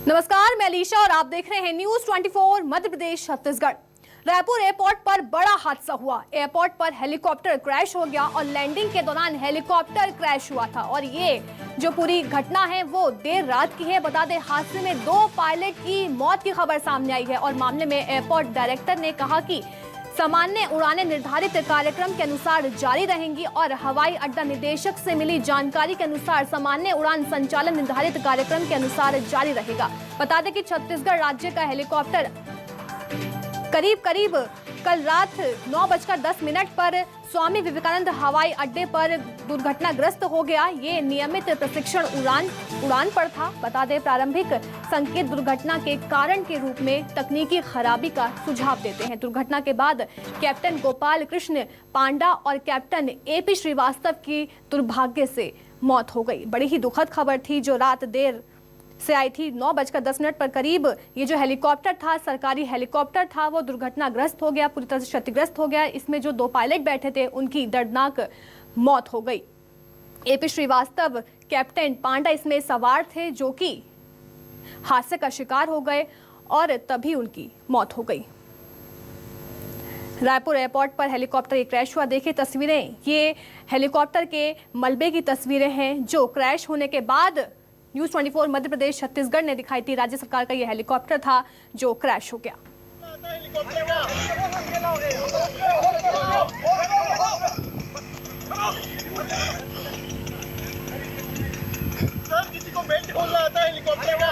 नमस्कार, मैं अलीशा और आप देख रहे हैं न्यूज 24 मध्य प्रदेश छत्तीसगढ़। रायपुर एयरपोर्ट पर बड़ा हादसा हुआ। एयरपोर्ट पर हेलीकॉप्टर क्रैश हो गया और लैंडिंग के दौरान हेलीकॉप्टर क्रैश हुआ था और ये जो पूरी घटना है वो देर रात की है। बता दें, हादसे में 2 पायलट की मौत की खबर सामने आई है और मामले में एयरपोर्ट डायरेक्टर ने कहा कि सामान्य उड़ानें निर्धारित कार्यक्रम के अनुसार जारी रहेंगी और हवाई अड्डा निदेशक से मिली जानकारी के अनुसार सामान्य उड़ान संचालन निर्धारित कार्यक्रम के अनुसार जारी रहेगा। बता दें कि छत्तीसगढ़ राज्य का हेलीकॉप्टर करीब कल रात 9:10 पर स्वामी विवेकानंद हवाई अड्डे पर दुर्घटनाग्रस्त हो गया। ये नियमित प्रशिक्षण उड़ान पर था। बता दें, प्रारंभिक संकेत दुर्घटना के कारण के रूप में तकनीकी खराबी का सुझाव देते हैं। दुर्घटना के बाद कैप्टन गोपाल कृष्ण पांडा और कैप्टन AP श्रीवास्तव की दुर्भाग्य से मौत हो गई। बड़ी ही दुखद खबर थी जो रात देर से आई थी। 9:10 पर करीब ये जो हेलीकॉप्टर था, सरकारी हेलीकॉप्टर था, वो दुर्घटनाग्रस्त हो गया, पूरी तरह से क्षतिग्रस्त हो गया। इसमें जो 2 पायलट बैठे थे उनकी दर्दनाक मौत हो गई। AP श्रीवास्तव, कैप्टन पांडा इसमें सवार थे जो कि हादसे का शिकार हो गए और तभी उनकी मौत हो गई। रायपुर एयरपोर्ट पर हेलीकॉप्टर ये क्रैश हुआ। देखिए तस्वीरें, ये हेलीकॉप्टर के मलबे की तस्वीरें हैं जो क्रैश होने के बाद न्यूज 24 मध्य प्रदेश छत्तीसगढ़ ने दिखाई थी। राज्य सरकार का यह हेलीकॉप्टर था जो क्रैश हो गया। किसी को बेल्ट खोलना आता है हेलीकॉप्टर का।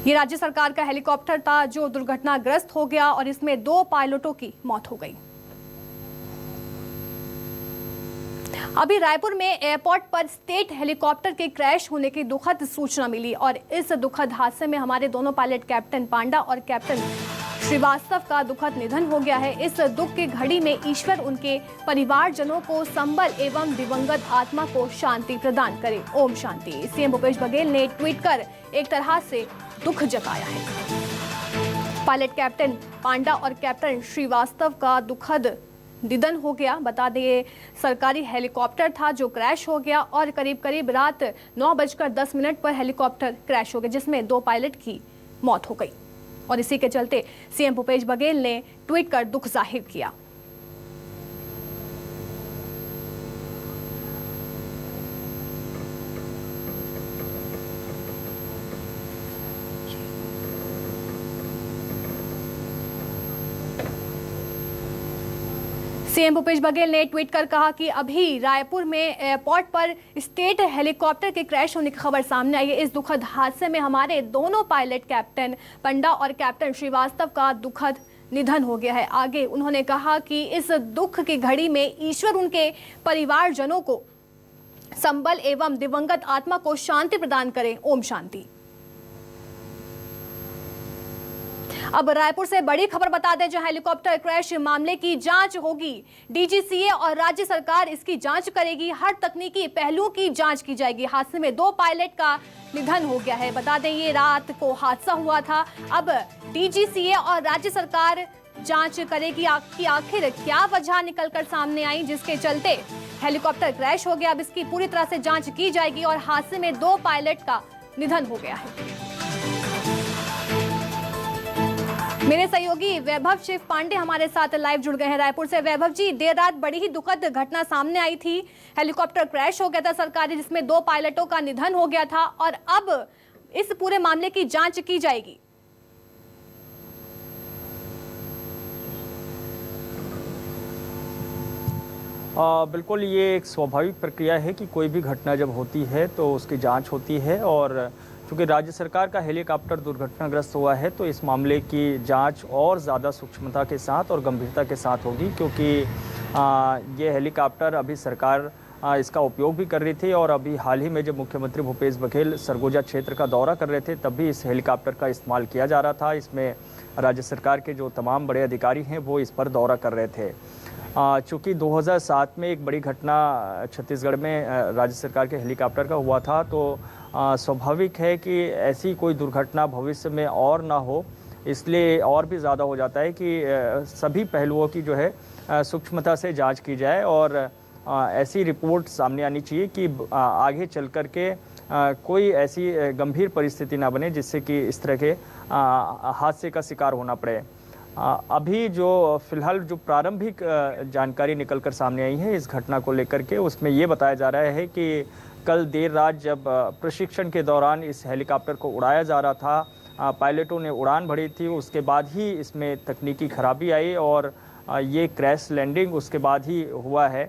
ये राज्य सरकार का हेलीकॉप्टर था जो दुर्घटनाग्रस्त हो गया और इसमें 2 पायलटों की मौत हो गई। अभी रायपुर में एयरपोर्ट पर स्टेट हेलीकॉप्टर के क्रैश होने की दुखद सूचना मिली और इस दुखद हादसे में हमारे दोनों पायलट कैप्टन पांडा और कैप्टन श्रीवास्तव का दुखद निधन हो गया है। इस दुख की घड़ी में ईश्वर उनके परिवारजनों को संबल एवं दिवंगत आत्मा को शांति प्रदान करे। ओम शांति। CM भूपेश बघेल ने ट्वीट कर एक तरह से दुख जताया है। पायलट कैप्टन पांडा और कैप्टन श्रीवास्तव का दुखद निधन हो गया। बता दें, सरकारी हेलीकॉप्टर था जो क्रैश हो गया और करीब रात 9:10 पर हेलीकॉप्टर क्रैश हो गया जिसमें 2 पायलट की मौत हो गई और इसी के चलते CM भूपेश बघेल ने ट्वीट कर दुख जाहिर किया। CM भूपेश बघेल ने ट्वीट कर कहा कि अभी रायपुर में एयरपोर्ट पर स्टेट हेलीकॉप्टर के क्रैश होने की खबर सामने आई है। इस दुखद हादसे में हमारे दोनों पायलट कैप्टन पंडा और कैप्टन श्रीवास्तव का दुखद निधन हो गया है। आगे उन्होंने कहा कि इस दुख की घड़ी में ईश्वर उनके परिवारजनों को संबल एवं दिवंगत आत्मा को शांति प्रदान करें। ओम शांति। अब रायपुर से बड़ी खबर बता दें, जो हेलीकॉप्टर क्रैश मामले की जांच होगी। DGCA और राज्य सरकार इसकी जांच करेगी। हर तकनीकी पहलुओं की जांच की जाएगी। हादसे में 2 पायलट का निधन हो गया है। बता दें, ये रात को हादसा हुआ था। अब DGCA और राज्य सरकार जांच करेगी कि आखिर क्या वजह निकलकर सामने आई जिसके चलते हेलीकॉप्टर क्रैश हो गया। अब इसकी पूरी तरह से जांच की जाएगी और हादसे में 2 पायलट का निधन हो गया है। मेरे सहयोगी वैभव शिव पांडे हमारे साथ लाइव जुड़ गए हैं रायपुर से। वैभव जी, देर रात बड़ी ही दुखद घटना सामने आई थी। हेलीकॉप्टर क्रैश हो गया था सरकारी जिसमें 2 पायलटों का निधन हो गया था और अब इस पूरे मामले की जांच की जाएगी। बिल्कुल, ये एक स्वाभाविक प्रक्रिया है कि कोई भी घटना जब होती है तो उसकी जांच होती है और चूँकि राज्य सरकार का हेलीकॉप्टर दुर्घटनाग्रस्त हुआ है तो इस मामले की जांच और ज़्यादा सूक्ष्मता के साथ और गंभीरता के साथ होगी, क्योंकि ये हेलीकॉप्टर अभी सरकार इसका उपयोग भी कर रही थी और अभी हाल ही में जब मुख्यमंत्री भूपेश बघेल सरगुजा क्षेत्र का दौरा कर रहे थे तब भी इस हेलीकॉप्टर का इस्तेमाल किया जा रहा था। इसमें राज्य सरकार के जो तमाम बड़े अधिकारी हैं वो इस पर दौरा कर रहे थे। चूँकि 2007 में एक बड़ी घटना छत्तीसगढ़ में राज्य सरकार के हेलीकॉप्टर का हुआ था, तो स्वाभाविक है कि ऐसी कोई दुर्घटना भविष्य में और ना हो, इसलिए और भी ज़्यादा हो जाता है कि सभी पहलुओं की जो है सूक्ष्मता से जांच की जाए और ऐसी रिपोर्ट सामने आनी चाहिए कि आगे चल कर के कोई ऐसी गंभीर परिस्थिति ना बने जिससे कि इस तरह के हादसे का शिकार होना पड़े। अभी जो फिलहाल जो प्रारंभिक जानकारी निकल कर सामने आई है इस घटना को लेकर के, उसमें ये बताया जा रहा है कि कल देर रात जब प्रशिक्षण के दौरान इस हेलीकॉप्टर को उड़ाया जा रहा था, पायलटों ने उड़ान भरी थी, उसके बाद ही इसमें तकनीकी खराबी आई और ये क्रैश लैंडिंग उसके बाद ही हुआ है।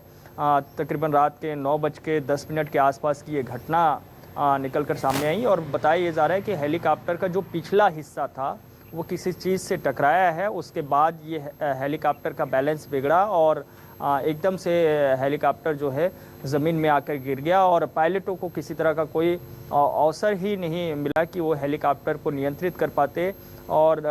तकरीबन रात के 9:10 के आसपास की ये घटना निकल कर सामने आई और बताया ये जा रहा है कि हेलीकॉप्टर का जो पिछला हिस्सा था वो किसी चीज़ से टकराया है। उसके बाद ये हेलीकॉप्टर का बैलेंस बिगड़ा और एकदम से हेलीकॉप्टर जो है ज़मीन में आकर गिर गया और पायलटों को किसी तरह का कोई अवसर ही नहीं मिला कि वो हेलीकॉप्टर को नियंत्रित कर पाते। और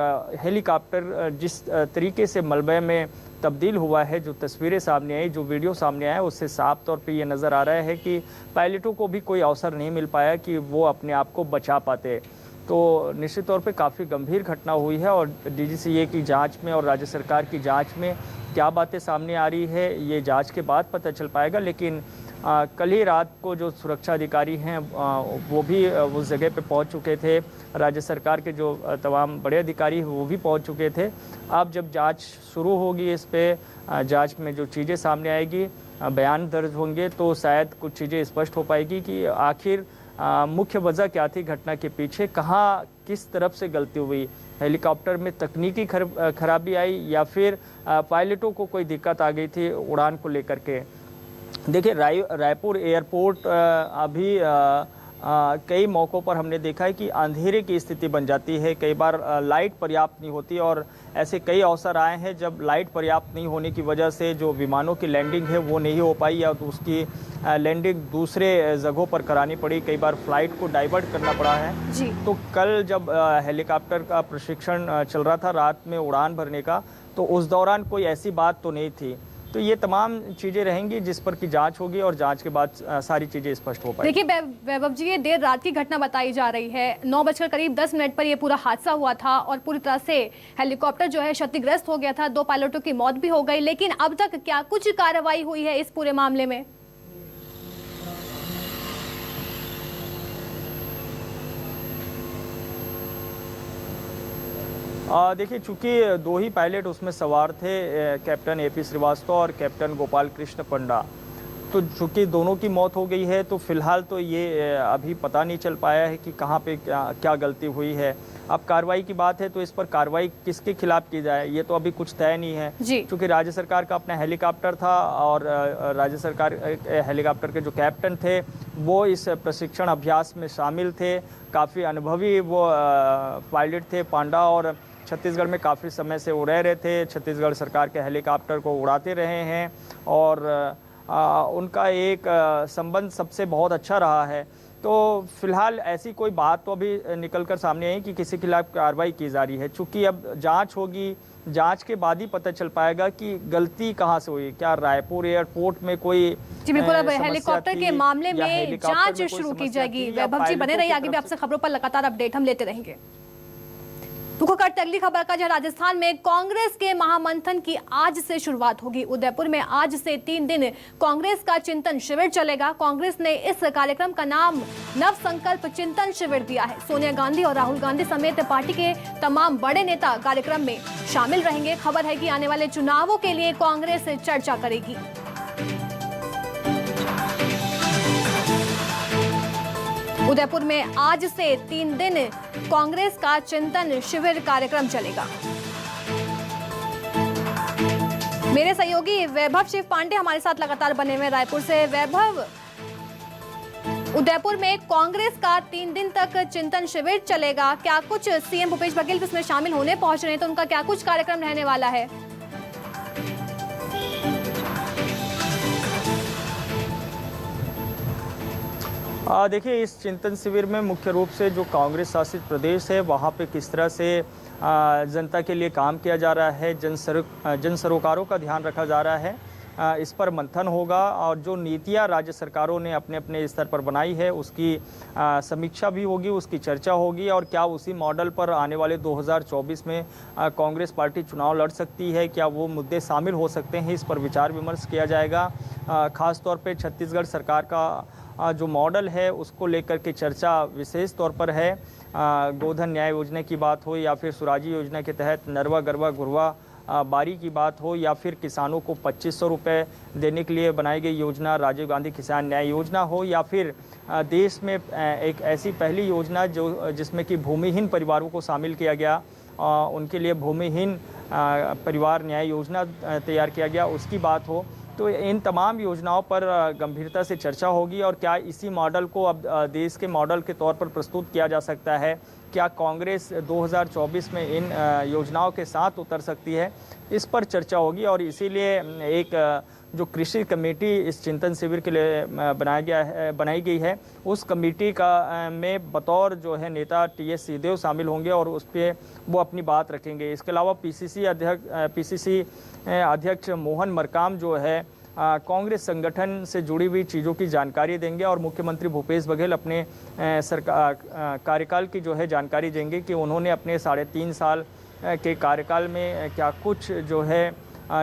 हेलीकॉप्टर जिस तरीके से मलबे में तब्दील हुआ है, जो तस्वीरें सामने आई, जो वीडियो सामने आया, उससे साफ तौर पे ये नज़र आ रहा है कि पायलटों को भी कोई अवसर नहीं मिल पाया कि वो अपने आप को बचा पाते। तो निश्चित तौर पे काफ़ी गंभीर घटना हुई है और डीजीसीए की जांच में और राज्य सरकार की जांच में क्या बातें सामने आ रही है ये जांच के बाद पता चल पाएगा। लेकिन कल ही रात को जो सुरक्षा अधिकारी हैं वो भी उस जगह पे पहुंच चुके थे। राज्य सरकार के जो तमाम बड़े अधिकारी हैं वो भी पहुंच चुके थे। अब जब जांच शुरू होगी इस पे, जांच में जो चीज़ें सामने आएगी, बयान दर्ज होंगे तो शायद कुछ चीज़ें स्पष्ट हो पाएगी कि आखिर मुख्य वजह क्या थी घटना के पीछे, कहाँ किस तरफ से गलती हुई, हेलीकॉप्टर में तकनीकी खराबी आई या फिर पायलटों को कोई दिक्कत आ गई थी उड़ान को लेकर के। देखिए रायपुर एयरपोर्ट अभी कई मौक़ों पर हमने देखा है कि अंधेरे की स्थिति बन जाती है, कई बार लाइट पर्याप्त नहीं होती और ऐसे कई अवसर आए हैं जब लाइट पर्याप्त नहीं होने की वजह से जो विमानों की लैंडिंग है वो नहीं हो पाई या तो उसकी लैंडिंग दूसरे जगहों पर करानी पड़ी, कई बार फ्लाइट को डाइवर्ट करना पड़ा है जी। तो कल जब हेलीकॉप्टर का प्रशिक्षण चल रहा था रात में उड़ान भरने का, तो उस दौरान कोई ऐसी बात तो नहीं थी। तो ये तमाम चीज़ें रहेंगी जिस पर की जांच होगी और जांच के बाद सारी चीज़ें स्पष्ट हो पाएंगी। देखिए वैभव जी, ये देर रात की घटना बताई जा रही है। 9:10 पर ये पूरा हादसा हुआ था और पूरी तरह से हेलीकॉप्टर जो है क्षतिग्रस्त हो गया था, 2 पायलटों की मौत भी हो गई। लेकिन अब तक क्या कुछ कार्रवाई हुई है इस पूरे मामले में? देखिए, चूँकि 2 ही पायलट उसमें सवार थे, कैप्टन एपी श्रीवास्तव और कैप्टन गोपाल कृष्ण पंडा, तो चूँकि दोनों की मौत हो गई है तो फिलहाल तो ये अभी पता नहीं चल पाया है कि कहाँ पे क्या गलती हुई है। अब कार्रवाई की बात है तो इस पर कार्रवाई किसके खिलाफ की जाए ये तो अभी कुछ तय नहीं है, क्योंकि राज्य सरकार का अपना हेलीकॉप्टर था और राज्य सरकार हेलीकॉप्टर के जो कैप्टन थे वो इस प्रशिक्षण अभ्यास में शामिल थे। काफ़ी अनुभवी वो पायलट थे पांडा और छत्तीसगढ़ में काफ़ी समय से वो रह रहे थे, छत्तीसगढ़ सरकार के हेलीकॉप्टर को उड़ाते रहे हैं और उनका एक संबंध सबसे बहुत अच्छा रहा है। तो फिलहाल ऐसी कोई बात तो अभी निकल कर सामने आई कि किसी के खिलाफ कार्रवाई की जा रही है। चूँकि अब जांच होगी, जांच के बाद ही पता चल पाएगा कि गलती कहाँ से हुई। क्या रायपुर एयरपोर्ट में कोई जी बिल्कुल, अब हेलीकॉप्टर के मामले में जांच शुरू की जाएगी। वैभव जी बने रहिए, आगे भी आपसे खबरों पर लगातार अपडेट हम लेते रहेंगे। रुख करते अगली खबर का, जहां राजस्थान में कांग्रेस के महामंथन की आज से शुरुआत होगी। उदयपुर में आज से 3 दिन कांग्रेस का चिंतन शिविर चलेगा। कांग्रेस ने इस कार्यक्रम का नाम नव संकल्प चिंतन शिविर दिया है। सोनिया गांधी और राहुल गांधी समेत पार्टी के तमाम बड़े नेता कार्यक्रम में शामिल रहेंगे। खबर है कि आने वाले चुनावों के लिए कांग्रेस चर्चा करेगी। उदयपुर में आज से 3 दिन कांग्रेस का चिंतन शिविर कार्यक्रम चलेगा। मेरे सहयोगी वैभव शिव पांडे हमारे साथ लगातार बने हुए रायपुर से। वैभव, उदयपुर में कांग्रेस का 3 दिन तक चिंतन शिविर चलेगा, क्या कुछ सीएम भूपेश बघेल भी उसमें शामिल होने पहुंच रहे हैं, तो उनका क्या कुछ कार्यक्रम रहने वाला है? देखिए, इस चिंतन शिविर में मुख्य रूप से जो कांग्रेस शासित प्रदेश है वहाँ पे किस तरह से जनता के लिए काम किया जा रहा है, जन सरोकारों का ध्यान रखा जा रहा है इस पर मंथन होगा और जो नीतियां राज्य सरकारों ने अपने अपने स्तर पर बनाई है उसकी समीक्षा भी होगी, उसकी चर्चा होगी और क्या उसी मॉडल पर आने वाले 2024 में कांग्रेस पार्टी चुनाव लड़ सकती है, क्या वो मुद्दे शामिल हो सकते हैं, इस पर विचार विमर्श किया जाएगा। खास तौर पे छत्तीसगढ़ सरकार का जो मॉडल है उसको लेकर के चर्चा विशेष तौर पर है। गोधन न्याय योजना की बात हो या फिर सुराजी योजना के तहत नरवा गरवा घुरवा बारी की बात हो या फिर किसानों को 2500 रुपये देने के लिए बनाई गई योजना राजीव गांधी किसान न्याय योजना हो या फिर देश में एक ऐसी पहली योजना जिसमें कि भूमिहीन परिवारों को शामिल किया गया, उनके लिए भूमिहीन परिवार न्याय योजना तैयार किया गया, उसकी बात हो। तो इन तमाम योजनाओं पर गंभीरता से चर्चा होगी और क्या इसी मॉडल को अब देश के मॉडल के तौर पर प्रस्तुत किया जा सकता है, क्या कांग्रेस 2024 में इन योजनाओं के साथ उतर सकती है, इस पर चर्चा होगी। और इसीलिए एक जो कृषि कमेटी इस चिंतन शिविर के लिए बनाई गई है, उस कमेटी का में बतौर जो है नेता टीएस सिंहदेव शामिल होंगे और उस पर वो अपनी बात रखेंगे। इसके अलावा पीसीसी अध्यक्ष मोहन मरकाम जो है कांग्रेस संगठन से जुड़ी हुई चीज़ों की जानकारी देंगे और मुख्यमंत्री भूपेश बघेल अपने सरकार कार्यकाल की जो है जानकारी देंगे कि उन्होंने अपने 3.5 साल के कार्यकाल में क्या कुछ जो है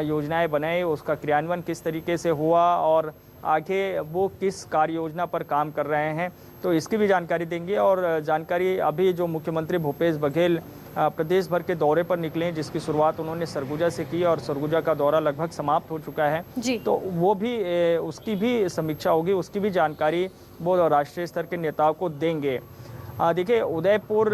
योजनाएं बनाई, उसका क्रियान्वयन किस तरीके से हुआ और आगे वो किस कार्य योजना पर काम कर रहे हैं, तो इसकी भी जानकारी देंगे। और जानकारी अभी जो मुख्यमंत्री भूपेश बघेल प्रदेश भर के दौरे पर निकले हैं, जिसकी शुरुआत उन्होंने सरगुजा से की और सरगुजा का दौरा लगभग समाप्त हो चुका है जी। तो वो भी उसकी भी समीक्षा होगी, उसकी भी जानकारी वो राष्ट्रीय स्तर के नेताओं को देंगे। देखिए, उदयपुर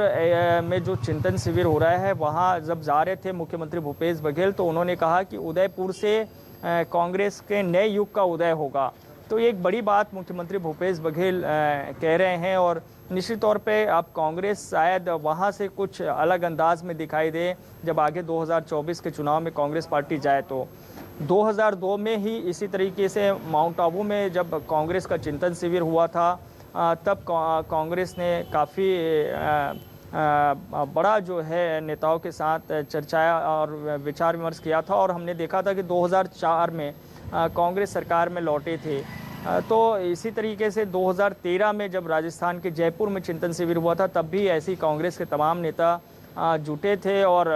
में जो चिंतन शिविर हो रहा है वहाँ जब जा रहे थे मुख्यमंत्री भूपेश बघेल तो उन्होंने कहा कि उदयपुर से कांग्रेस के नए युग का उदय होगा। तो ये एक बड़ी बात मुख्यमंत्री भूपेश बघेल कह रहे हैं और निश्चित तौर पे अब कांग्रेस शायद वहाँ से कुछ अलग अंदाज में दिखाई दे जब आगे 2024 के चुनाव में कांग्रेस पार्टी जाए। तो 2002 में ही इसी तरीके से माउंट आबू में जब कांग्रेस का चिंतन शिविर हुआ था तब कांग्रेस ने काफ़ी बड़ा जो है नेताओं के साथ चर्चा और विचार विमर्श किया था और हमने देखा था कि 2004 में कांग्रेस सरकार में लौटे थे। तो इसी तरीके से 2013 में जब राजस्थान के जयपुर में चिंतन शिविर हुआ था तब भी ऐसी कांग्रेस के तमाम नेता जुटे थे और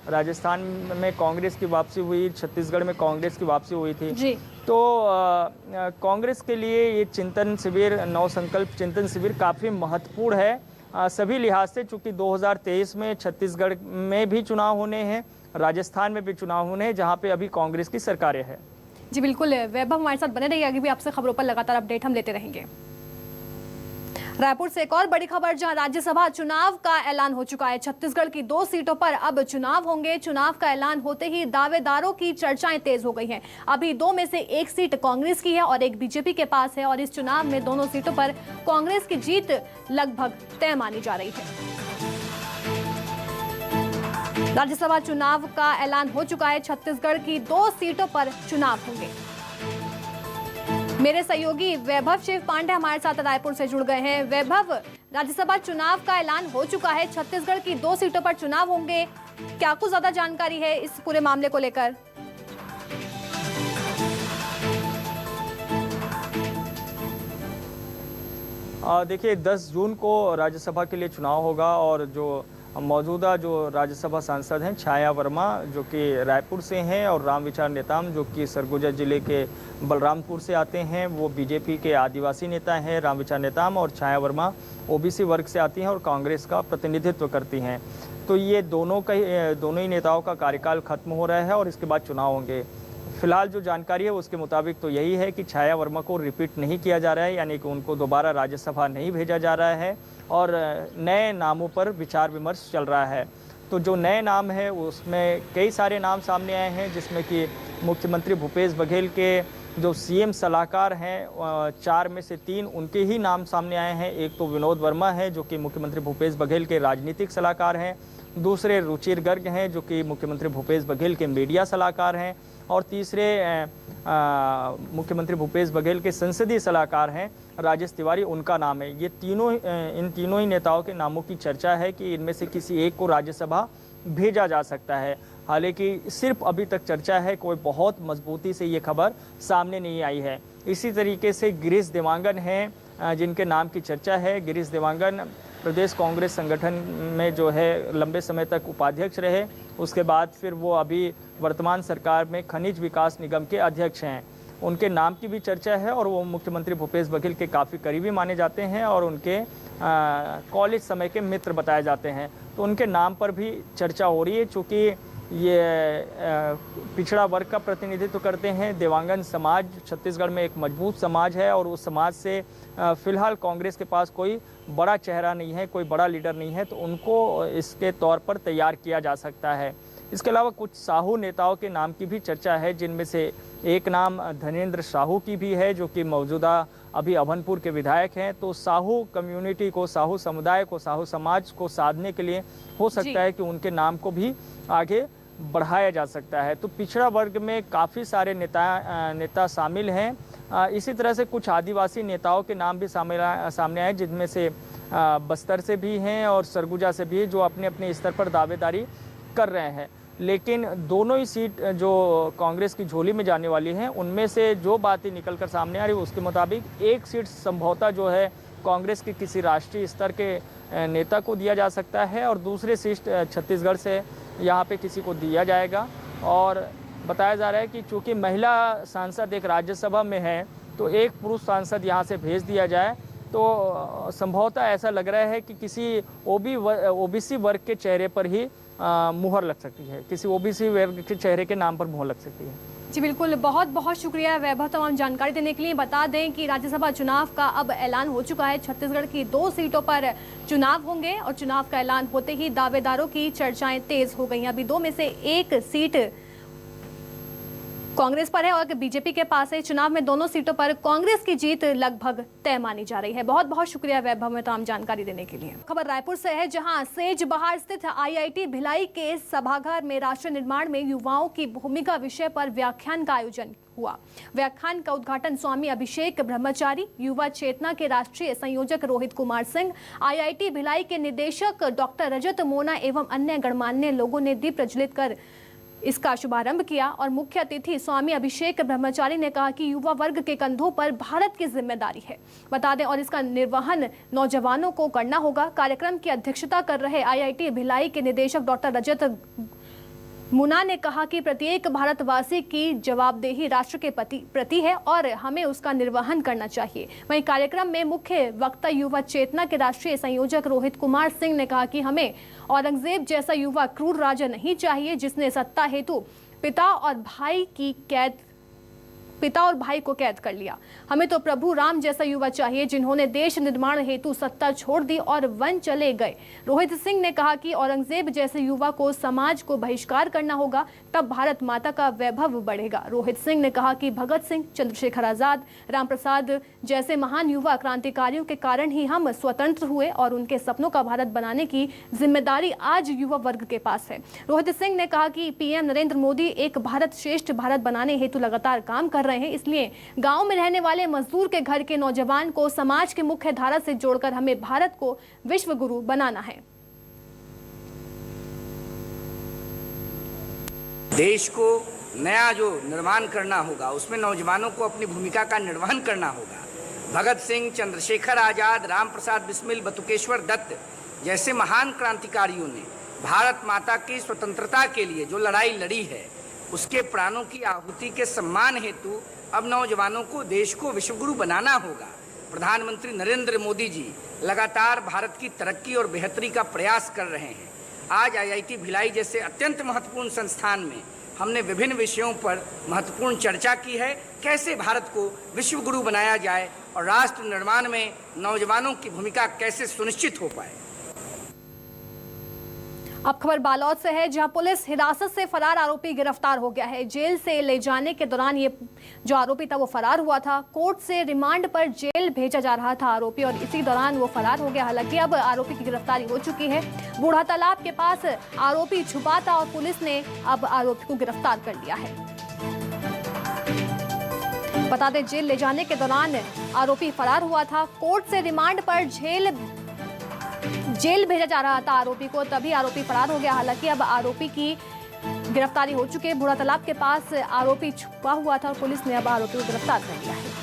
राजस्थान में कांग्रेस की वापसी हुई, छत्तीसगढ़ में कांग्रेस की वापसी हुई थी जी। तो कांग्रेस के लिए ये चिंतन शिविर, नव संकल्प चिंतन शिविर काफ़ी महत्वपूर्ण है सभी लिहाज से, चूँकि 2023 में छत्तीसगढ़ में भी चुनाव होने हैं, राजस्थान में भी चुनाव होने हैं जहाँ पे अभी कांग्रेस की सरकारें हैं। जी बिल्कुल, वैभव हमारे साथ बने रहिए, आगे भी आपसे खबरों पर लगातार अपडेट हम लेते रहेंगे। रायपुर से एक और बड़ी खबर, जहां राज्यसभा चुनाव का ऐलान हो चुका है। छत्तीसगढ़ की 2 सीटों पर अब चुनाव होंगे। चुनाव का ऐलान होते ही दावेदारों की चर्चाएं तेज हो गई हैं। अभी 2 में से 1 सीट कांग्रेस की है और 1 बीजेपी के पास है और इस चुनाव में दोनों सीटों पर कांग्रेस की जीत लगभग तय मानी जा रही है। राज्यसभा चुनाव का ऐलान हो चुका है। छत्तीसगढ़ की 2 सीटों पर चुनाव होंगे। मेरे सहयोगी वैभव शिव पांडे हमारे साथ रायपुर से जुड़ गए हैं। वैभव, राज्यसभा चुनाव का ऐलान हो चुका है, छत्तीसगढ़ की 2 सीटों पर चुनाव होंगे, क्या कुछ ज्यादा जानकारी है इस पूरे मामले को लेकर? देखिए, 10 जून को राज्यसभा के लिए चुनाव होगा और जो मौजूदा जो राज्यसभा सांसद हैं छाया वर्मा जो कि रायपुर से हैं और रामविचार नेताम जो कि सरगुजा जिले के बलरामपुर से आते हैं, वो बीजेपी के आदिवासी नेता हैं रामविचार नेताम, और छाया वर्मा ओबीसी वर्ग से आती हैं और कांग्रेस का प्रतिनिधित्व करती हैं। तो ये दोनों ही नेताओं का कार्यकाल खत्म हो रहा है और इसके बाद चुनाव होंगे। फिलहाल जो जानकारी है उसके मुताबिक तो यही है कि छाया वर्मा को रिपीट नहीं किया जा रहा है, यानी कि उनको दोबारा राज्यसभा नहीं भेजा जा रहा है और नए नामों पर विचार विमर्श चल रहा है। तो जो नए नाम है उसमें कई सारे नाम सामने आए हैं, जिसमें कि मुख्यमंत्री भूपेश बघेल के जो सीएम सलाहकार हैं 4 में से 3 उनके ही नाम सामने आए हैं। एक तो विनोद वर्मा है जो कि मुख्यमंत्री भूपेश बघेल के राजनीतिक सलाहकार हैं, दूसरे रुचिर गर्ग हैं जो कि मुख्यमंत्री भूपेश बघेल के मीडिया सलाहकार हैं, और तीसरे मुख्यमंत्री भूपेश बघेल के संसदीय सलाहकार हैं राजेश तिवारी, उनका नाम है। ये इन तीनों ही नेताओं के नामों की चर्चा है कि इनमें से किसी एक को राज्यसभा भेजा जा सकता है। हालांकि सिर्फ अभी तक चर्चा है, कोई बहुत मजबूती से ये खबर सामने नहीं आई है। इसी तरीके से गिरीश देवांगन हैं जिनके नाम की चर्चा है। गिरीश देवांगन प्रदेश कांग्रेस संगठन में जो है लंबे समय तक उपाध्यक्ष रहे, उसके बाद फिर वो अभी वर्तमान सरकार में खनिज विकास निगम के अध्यक्ष हैं। उनके नाम की भी चर्चा है और वो मुख्यमंत्री भूपेश बघेल के काफ़ी करीबी माने जाते हैं और उनके कॉलेज समय के मित्र बताए जाते हैं। तो उनके नाम पर भी चर्चा हो रही है, चूँकि ये पिछड़ा वर्ग का प्रतिनिधित्व करते हैं। देवांगन समाज छत्तीसगढ़ में एक मजबूत समाज है और उस समाज से फिलहाल कांग्रेस के पास कोई बड़ा चेहरा नहीं है, कोई बड़ा लीडर नहीं है, तो उनको इसके तौर पर तैयार किया जा सकता है। इसके अलावा कुछ साहू नेताओं के नाम की भी चर्चा है, जिनमें से एक नाम धनेंद्र साहू की भी है, जो कि मौजूदा अभी अभनपुर के विधायक हैं। तो साहू कम्युनिटी को, साहू समुदाय को, साहू समाज को साधने के लिए हो सकता है कि उनके नाम को भी आगे बढ़ाया जा सकता है। तो पिछड़ा वर्ग में काफ़ी सारे नेता शामिल हैं। इसी तरह से कुछ आदिवासी नेताओं के नाम भी सामने आए, जिनमें से बस्तर से भी हैं और सरगुजा से भी हैं, जो अपने अपने स्तर पर दावेदारी कर रहे हैं। लेकिन दोनों ही सीट जो कांग्रेस की झोली में जाने वाली हैं, उनमें से जो बातें निकल कर सामने आ रही है उसके मुताबिक एक सीट संभवतः जो है कांग्रेस के किसी राष्ट्रीय स्तर के नेता को दिया जा सकता है और दूसरे सीट छत्तीसगढ़ से यहाँ पे किसी को दिया जाएगा। और बताया जा रहा है कि चूँकि महिला सांसद एक राज्यसभा में है, तो एक पुरुष सांसद यहाँ से भेज दिया जाए तो संभवतः ऐसा लग रहा है कि किसी ओबीसी वर्ग के चेहरे पर ही मुहर लग सकती है, किसी ओबीसी वर्ग के चेहरे के नाम पर मुहर लग सकती है। जी बिल्कुल, बहुत बहुत शुक्रिया वैभव तमाम जानकारी देने के लिए। बता दें कि राज्यसभा चुनाव का अब ऐलान हो चुका है। छत्तीसगढ़ की 2 सीटों पर चुनाव होंगे और चुनाव का ऐलान होते ही दावेदारों की चर्चाएं तेज हो गई। अभी 2 में से 1 सीट कांग्रेस पर है और बीजेपी के पास है। चुनाव में दोनों सीटों पर कांग्रेस की जीत लगभग तय मानी जा रही है। बहुत बहुत शुक्रिया वैभव में तमाम जानकारी देने के लिए। खबर रायपुर से है, जहां सेज बहार स्थित IIT भिलाई के सभागार में राष्ट्र निर्माण में युवाओं की भूमिका विषय पर व्याख्यान का आयोजन हुआ। व्याख्यान का उद्घाटन स्वामी अभिषेक ब्रह्मचारी, युवा चेतना के राष्ट्रीय संयोजक रोहित कुमार सिंह, IIT भिलाई के निदेशक डॉक्टर रजत मोना एवं अन्य गणमान्य लोगों ने दीप प्रज्वलित कर इसका शुभारंभ किया। और मुख्य अतिथि स्वामी अभिषेक ब्रह्मचारी ने कहा कि युवा वर्ग के कंधों पर भारत की जिम्मेदारी है, बता दें, और इसका निर्वहन नौजवानों को करना होगा। कार्यक्रम की अध्यक्षता कर रहे IIT भिलाई के निदेशक डॉक्टर रजत मुना ने कहा कि प्रत्येक भारतवासी की जवाबदेही राष्ट्र के प्रति है और हमें उसका निर्वहन करना चाहिए। वहीं कार्यक्रम में मुख्य वक्ता युवा चेतना के राष्ट्रीय संयोजक रोहित कुमार सिंह ने कहा कि हमें औरंगजेब जैसा युवा क्रूर राजा नहीं चाहिए, जिसने सत्ता हेतु पिता और भाई को कैद कर लिया। हमें तो प्रभु राम जैसा युवा चाहिए, जिन्होंने देश निर्माण हेतु सत्ता छोड़ दी और वन चले गए। रोहित सिंह ने कहा कि औरंगजेब जैसे युवा को समाज को बहिष्कार करना होगा, तब भारत माता का वैभव बढ़ेगा। रोहित सिंह ने कहा कि भगत सिंह, चंद्रशेखर आजाद, राम प्रसाद जैसे महान युवा क्रांतिकारियों के कारण ही हम स्वतंत्र हुए और उनके सपनों का भारत बनाने की जिम्मेदारी आज युवा वर्ग के पास है। रोहित सिंह ने कहा कि PM नरेंद्र मोदी एक भारत श्रेष्ठ भारत बनाने हेतु लगातार काम कर रहे हैं, इसलिए गांव में रहने वाले मजदूर के घर के नौजवान को समाज की मुख्य धारा से जोड़कर हमें भारत को विश्व गुरु बनाना है। देश को नया जो निर्माण करना होगा, उसमें नौजवानों को अपनी भूमिका का निर्वहन करना होगा। भगत सिंह, चंद्रशेखर आजाद, राम प्रसाद बिस्मिल, बटुकेश्वर दत्त जैसे महान क्रांतिकारियों ने भारत माता की स्वतंत्रता के लिए जो लड़ाई लड़ी है, उसके प्राणों की आहुति के सम्मान हेतु अब नौजवानों को, देश को विश्वगुरु बनाना होगा। प्रधानमंत्री नरेंद्र मोदी जी लगातार भारत की तरक्की और बेहतरी का प्रयास कर रहे हैं। आज IIT भिलाई जैसे अत्यंत महत्वपूर्ण संस्थान में हमने विभिन्न विषयों पर महत्वपूर्ण चर्चा की है, कैसे भारत को विश्वगुरु बनाया जाए और राष्ट्र निर्माण में नौजवानों की भूमिका कैसे सुनिश्चित हो पाए। अब खबर बालोद से है, जहां पुलिस हिरासत से फरार आरोपी गिरफ्तार हो गया है। जेल से ले जाने के दौरान ये जो आरोपी था वो फरार हुआ था। कोर्ट से रिमांड पर जेल भेजा जा रहा था आरोपी और इसी दौरान वो फरार हो गया। हालांकि अब आरोपी की गिरफ्तारी हो चुकी है। बूढ़ा तालाब के पास आरोपी छुपा था और पुलिस ने अब आरोपी को गिरफ्तार कर लिया है। बता दें, जेल ले जाने के दौरान आरोपी फरार हुआ था। कोर्ट से रिमांड पर जेल भेजा जा रहा था आरोपी को, तभी आरोपी फरार हो गया। हालांकि अब आरोपी की गिरफ्तारी हो चुकी है। बूढ़ा तालाब के पास आरोपी छुपा हुआ था और पुलिस ने अब आरोपी को गिरफ्तार कर लिया है।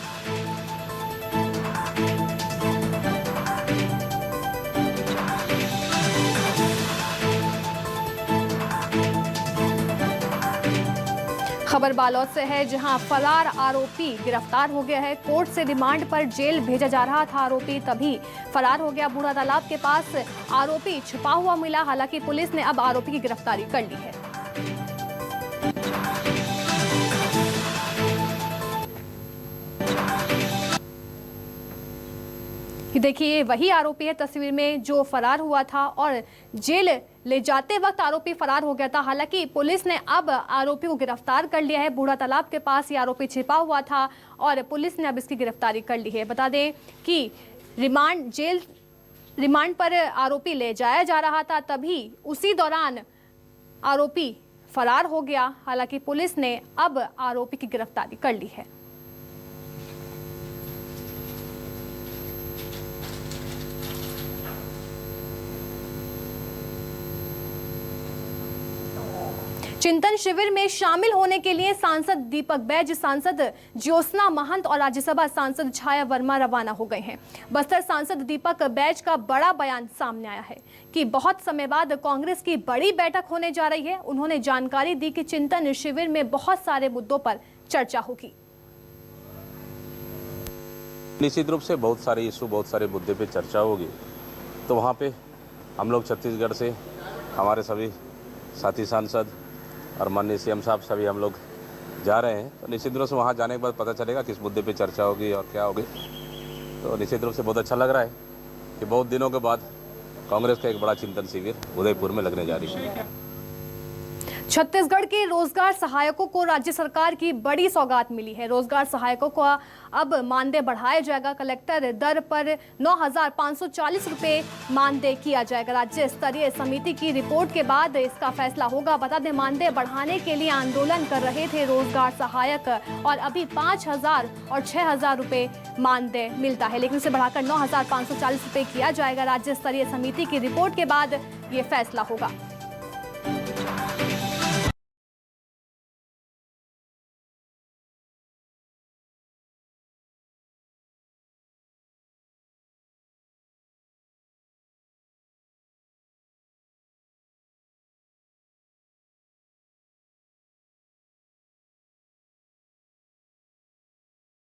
खबर बालोद से है, जहां फरार आरोपी गिरफ्तार हो गया है। कोर्ट से रिमांड पर जेल भेजा जा रहा था आरोपी, तभी फरार हो गया। बूढ़ा तालाब के पास आरोपी छुपा हुआ मिला। हालांकि पुलिस ने अब आरोपी की गिरफ्तारी कर ली है। देखिए, वही आरोपी है तस्वीर में जो फरार हुआ था और जेल ले जाते वक्त आरोपी फरार हो गया था। हालांकि पुलिस ने अब आरोपी को गिरफ्तार कर लिया है। बूढ़ा तालाब के पास ये आरोपी छिपा हुआ था और पुलिस ने अब इसकी गिरफ्तारी कर ली है। बता दें कि रिमांड पर आरोपी ले जाया जा रहा था, तभी उसी दौरान आरोपी फरार हो गया। हालांकि पुलिस ने अब आरोपी की गिरफ्तारी कर ली है। चिंतन शिविर में शामिल होने के लिए सांसद दीपक बैज, सांसद ज्योत्सना महंत और राज्यसभा सांसद छाया वर्मा रवाना हो गए हैं। बस्तर सांसद दीपक बैज का बड़ा बयान सामने आया है कि बहुत समय बाद कांग्रेस की बड़ी बैठक होने जा रही है। उन्होंने जानकारी दी कि चिंतन शिविर में बहुत सारे मुद्दों पर चर्चा होगी। निश्चित रूप से बहुत सारे इशू, बहुत सारे मुद्दे पे चर्चा होगी। तो वहाँ पे हम लोग छत्तीसगढ़ से हमारे सभी साथी सांसद और माननीय सीएम साहब सभी हम लोग जा रहे हैं। तो निश्चित रूप से वहाँ जाने के बाद पता चलेगा किस मुद्दे पे चर्चा होगी और क्या होगी। तो निश्चित रूप से बहुत अच्छा लग रहा है कि बहुत दिनों के बाद कांग्रेस का एक बड़ा चिंतन शिविर उदयपुर में लगने जा रही है। छत्तीसगढ़ के रोजगार सहायकों को राज्य सरकार की बड़ी सौगात मिली है। रोजगार सहायकों को अब मानदेय बढ़ाया जाएगा। कलेक्टर दर पर 9,540 रुपये मानदेय किया जाएगा। राज्य स्तरीय समिति की रिपोर्ट के बाद इसका फैसला होगा। बता दें, मानदेय बढ़ाने के लिए आंदोलन कर रहे थे रोजगार सहायक और अभी 5,000 और 6,000 रुपये मानदेय मिलता है, लेकिन इसे बढ़ाकर 9,540 रुपये किया जाएगा। राज्य स्तरीय समिति की रिपोर्ट के बाद ये फैसला होगा।